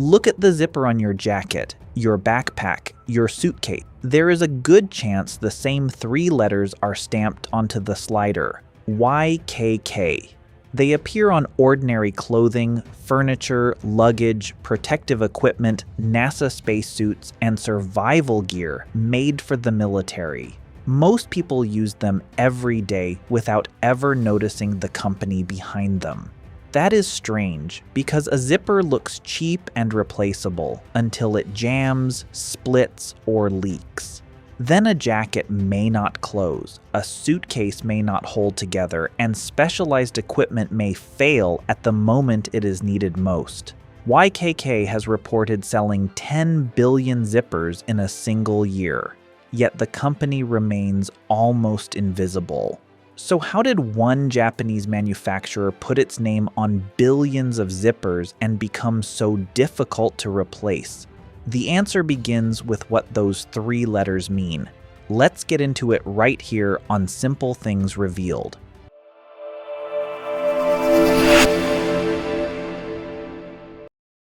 Look at the zipper on your jacket, your backpack, your suitcase. There is a good chance the same 3 letters are stamped onto the slider, YKK. They appear on ordinary clothing, furniture, luggage, protective equipment, NASA spacesuits, and survival gear made for the military. Most people use them every day without ever noticing the company behind them. That is strange, because a zipper looks cheap and replaceable until it jams, splits, or leaks. Then a jacket may not close, a suitcase may not hold together, and specialized equipment may fail at the moment it is needed most. YKK has reported selling 10 billion zippers in a single year, yet the company remains almost invisible. So how did one Japanese manufacturer put its name on billions of zippers and become so difficult to replace? The answer begins with what those 3 letters mean. Let's get into it right here on Simple Things Revealed.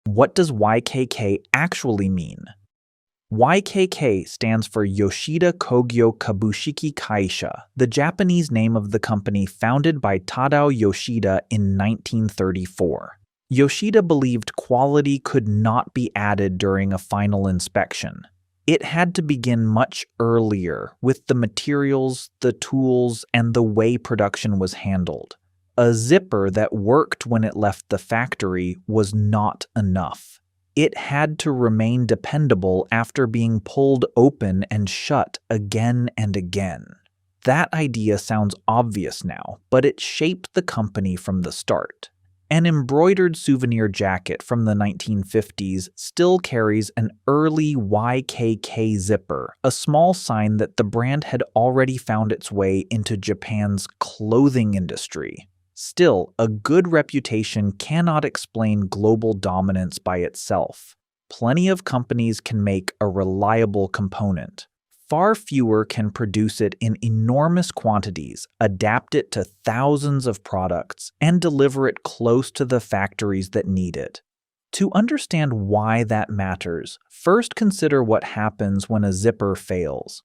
What does YKK actually mean? YKK stands for Yoshida Kogyo Kabushiki Kaisha, the Japanese name of the company founded by Tadao Yoshida in 1934. Yoshida believed quality could not be added during a final inspection. It had to begin much earlier with the materials, the tools, and the way production was handled. A zipper that worked when it left the factory was not enough. It had to remain dependable after being pulled open and shut again and again. That idea sounds obvious now, but it shaped the company from the start. An embroidered souvenir jacket from the 1950s still carries an early YKK zipper, a small sign that the brand had already found its way into Japan's clothing industry. Still, a good reputation cannot explain global dominance by itself. Plenty of companies can make a reliable component. Far fewer can produce it in enormous quantities, adapt it to thousands of products, and deliver it close to the factories that need it. To understand why that matters, first consider what happens when a zipper fails.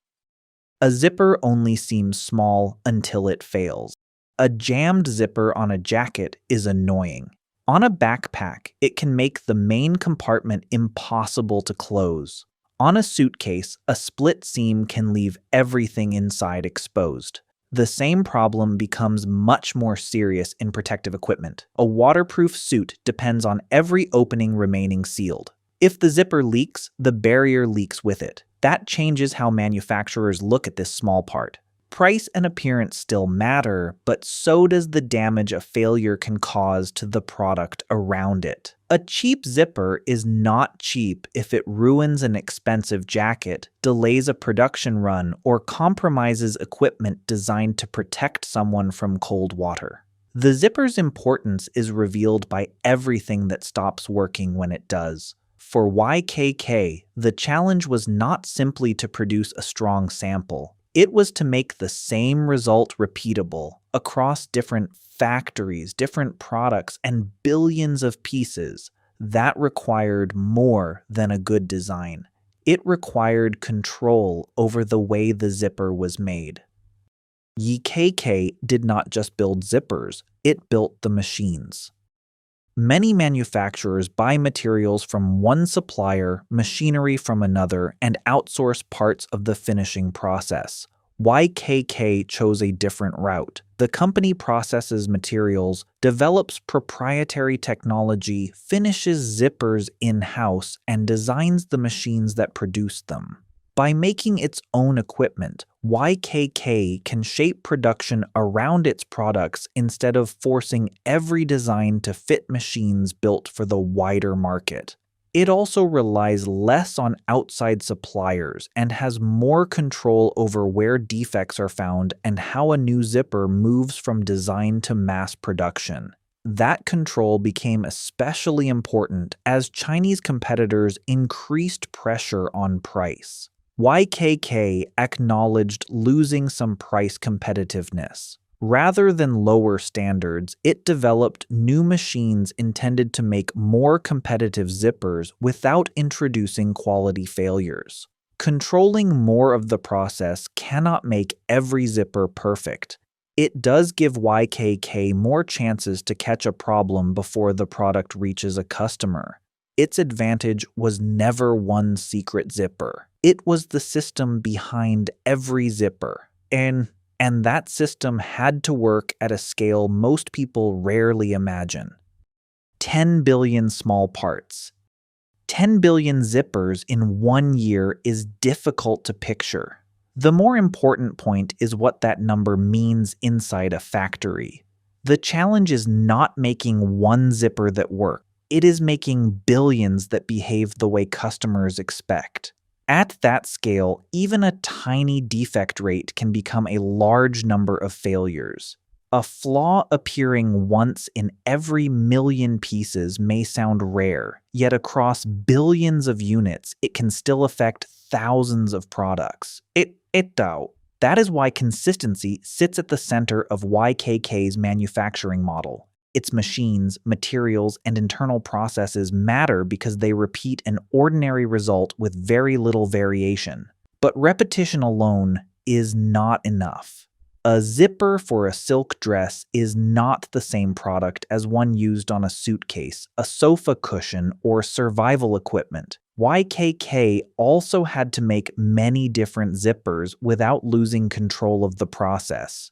A zipper only seems small until it fails. A jammed zipper on a jacket is annoying. On a backpack, it can make the main compartment impossible to close. On a suitcase, a split seam can leave everything inside exposed. The same problem becomes much more serious in protective equipment. A waterproof suit depends on every opening remaining sealed. If the zipper leaks, the barrier leaks with it. That changes how manufacturers look at this small part. Price and appearance still matter, but so does the damage a failure can cause to the product around it. A cheap zipper is not cheap if it ruins an expensive jacket, delays a production run, or compromises equipment designed to protect someone from cold water. The zipper's importance is revealed by everything that stops working when it does. For YKK, the challenge was not simply to produce a strong sample. It was to make the same result repeatable across different factories, different products, and billions of pieces. That required more than a good design. It required control over the way the zipper was made. YKK did not just build zippers, it built the machines. Many manufacturers buy materials from one supplier, machinery from another, and outsource parts of the finishing process. YKK chose a different route. The company processes materials, develops proprietary technology, finishes zippers in-house, and designs the machines that produce them. By making its own equipment, YKK can shape production around its products instead of forcing every design to fit machines built for the wider market. It also relies less on outside suppliers and has more control over where defects are found and how a new zipper moves from design to mass production. That control became especially important as Chinese competitors increased pressure on price. YKK acknowledged losing some price competitiveness. Rather than lower standards, it developed new machines intended to make more competitive zippers without introducing quality failures. Controlling more of the process cannot make every zipper perfect. It does give YKK more chances to catch a problem before the product reaches a customer. Its advantage was never one secret zipper. It was the system behind every zipper. And that system had to work at a scale most people rarely imagine. 10 billion small parts. 10 billion zippers in 1 year is difficult to picture. The more important point is what that number means inside a factory. The challenge is not making one zipper that works. It is making billions that behave the way customers expect. At that scale, even a tiny defect rate can become a large number of failures. A flaw appearing once in every million pieces may sound rare, yet across billions of units, it can still affect thousands of products. That is why consistency sits at the center of YKK's manufacturing model. Its machines, materials, and internal processes matter because they repeat an ordinary result with very little variation. But repetition alone is not enough. A zipper for a silk dress is not the same product as one used on a suitcase, a sofa cushion, or survival equipment. YKK also had to make many different zippers without losing control of the process.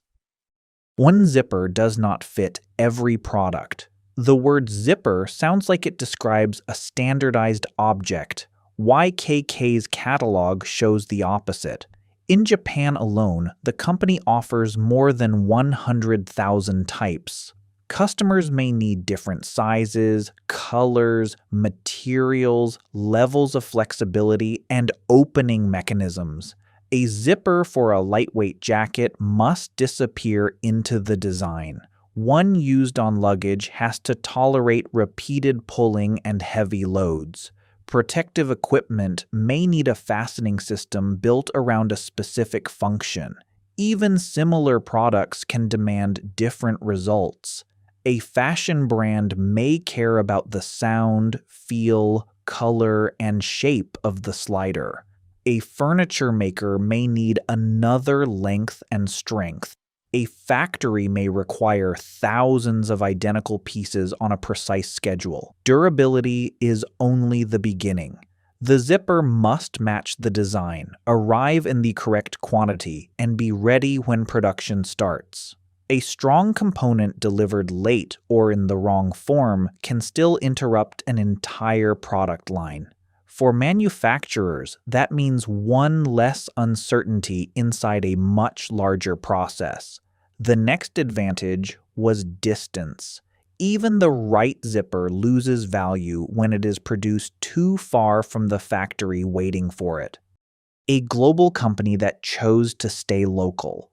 One zipper does not fit every product. The word zipper sounds like it describes a standardized object. YKK's catalog shows the opposite. In Japan alone, the company offers more than 100,000 types. Customers may need different sizes, colors, materials, levels of flexibility, and opening mechanisms. A zipper for a lightweight jacket must disappear into the design. One used on luggage has to tolerate repeated pulling and heavy loads. Protective equipment may need a fastening system built around a specific function. Even similar products can demand different results. A fashion brand may care about the sound, feel, color, and shape of the slider. A furniture maker may need another length and strength. A factory may require thousands of identical pieces on a precise schedule. Durability is only the beginning. The zipper must match the design, arrive in the correct quantity, and be ready when production starts. A strong component delivered late or in the wrong form can still interrupt an entire product line. For manufacturers, that means one less uncertainty inside a much larger process. The next advantage was distance. Even the right zipper loses value when it is produced too far from the factory waiting for it. A global company that chose to stay local.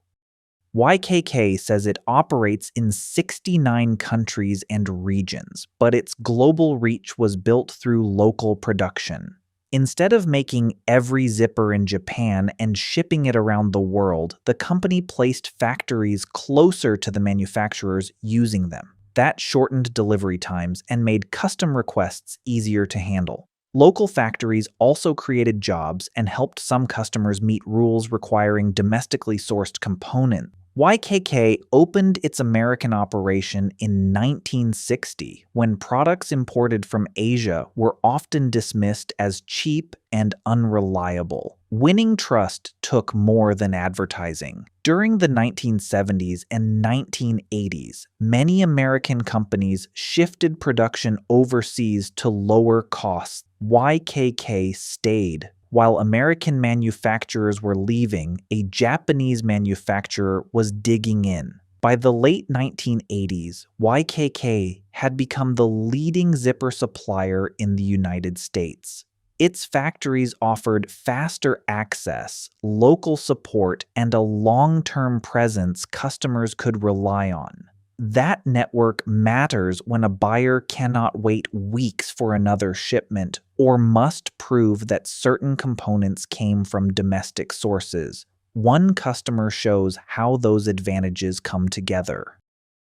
YKK says it operates in 69 countries and regions, but its global reach was built through local production. Instead of making every zipper in Japan and shipping it around the world, the company placed factories closer to the manufacturers using them. That shortened delivery times and made custom requests easier to handle. Local factories also created jobs and helped some customers meet rules requiring domestically sourced components. YKK opened its American operation in 1960 when products imported from Asia were often dismissed as cheap and unreliable. Winning trust took more than advertising. During the 1970s and 1980s, many American companies shifted production overseas to lower costs. YKK stayed. While American manufacturers were leaving, a Japanese manufacturer was digging in. By the late 1980s, YKK had become the leading zipper supplier in the United States. Its factories offered faster access, local support, and a long-term presence customers could rely on. That network matters when a buyer cannot wait weeks for another shipment or must prove that certain components came from domestic sources. One customer shows how those advantages come together.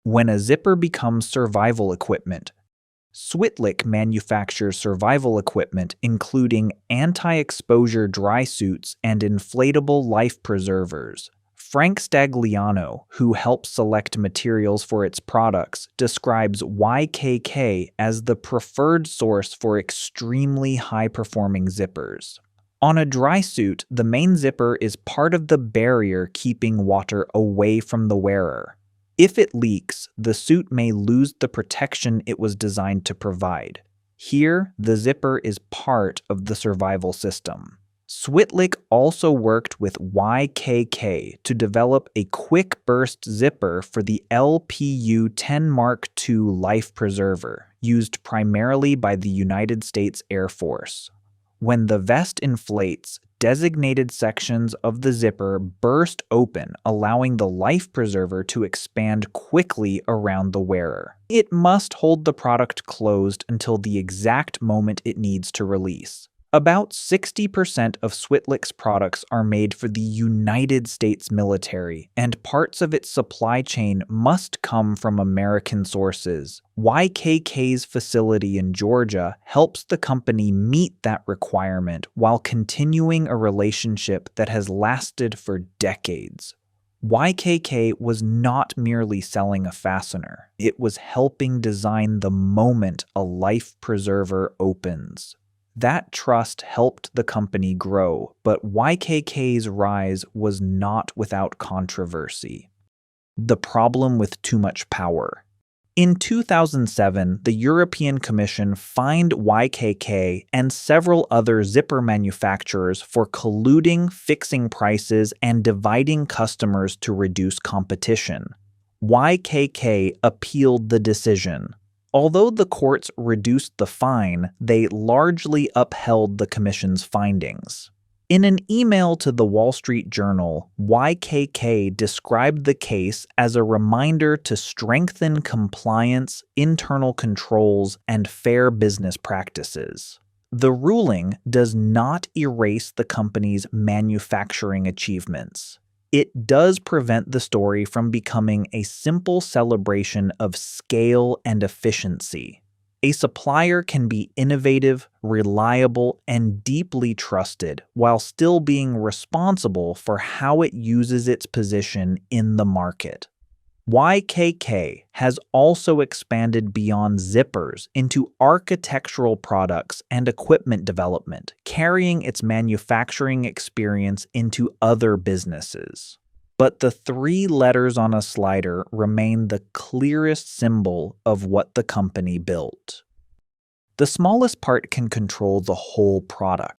When a zipper becomes survival equipment, Switlik manufactures survival equipment including anti-exposure dry suits and inflatable life preservers. Frank Stagliano, who helps select materials for its products, describes YKK as the preferred source for extremely high-performing zippers. On a dry suit, the main zipper is part of the barrier keeping water away from the wearer. If it leaks, the suit may lose the protection it was designed to provide. Here, the zipper is part of the survival system. Switlik also worked with YKK to develop a quick burst zipper for the LPU-10 Mark II life preserver, used primarily by the United States Air Force. When the vest inflates, designated sections of the zipper burst open, allowing the life preserver to expand quickly around the wearer. It must hold the product closed until the exact moment it needs to release. About 60% of Switlik's products are made for the United States military, and parts of its supply chain must come from American sources. YKK's facility in Georgia helps the company meet that requirement while continuing a relationship that has lasted for decades. YKK was not merely selling a fastener, it was helping design the moment a life preserver opens. That trust helped the company grow, but YKK's rise was not without controversy. The problem with too much power. In 2007, the European Commission fined YKK and several other zipper manufacturers for colluding, fixing prices, and dividing customers to reduce competition. YKK appealed the decision. Although the courts reduced the fine, they largely upheld the commission's findings. In an email to the Wall Street Journal, YKK described the case as a reminder to strengthen compliance, internal controls, and fair business practices. The ruling does not erase the company's manufacturing achievements. It does prevent the story from becoming a simple celebration of scale and efficiency. A supplier can be innovative, reliable, and deeply trusted while still being responsible for how it uses its position in the market. YKK has also expanded beyond zippers into architectural products and equipment development, carrying its manufacturing experience into other businesses. But the three letters on a slider remain the clearest symbol of what the company built. The smallest part can control the whole product.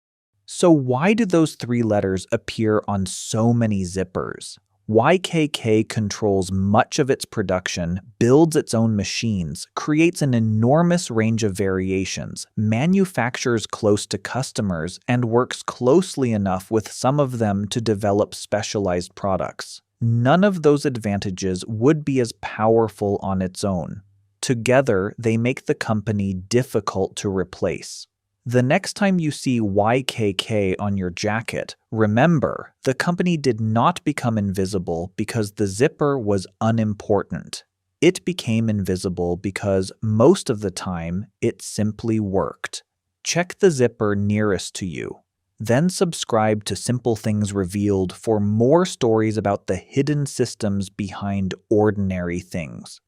So why do those three letters appear on so many zippers? YKK controls much of its production, builds its own machines, creates an enormous range of variations, manufactures close to customers, and works closely enough with some of them to develop specialized products. None of those advantages would be as powerful on its own. Together, they make the company difficult to replace. The next time you see YKK on your jacket, remember, the company did not become invisible because the zipper was unimportant. It became invisible because most of the time, it simply worked. Check the zipper nearest to you. Then subscribe to Simple Things Revealed for more stories about the hidden systems behind ordinary things.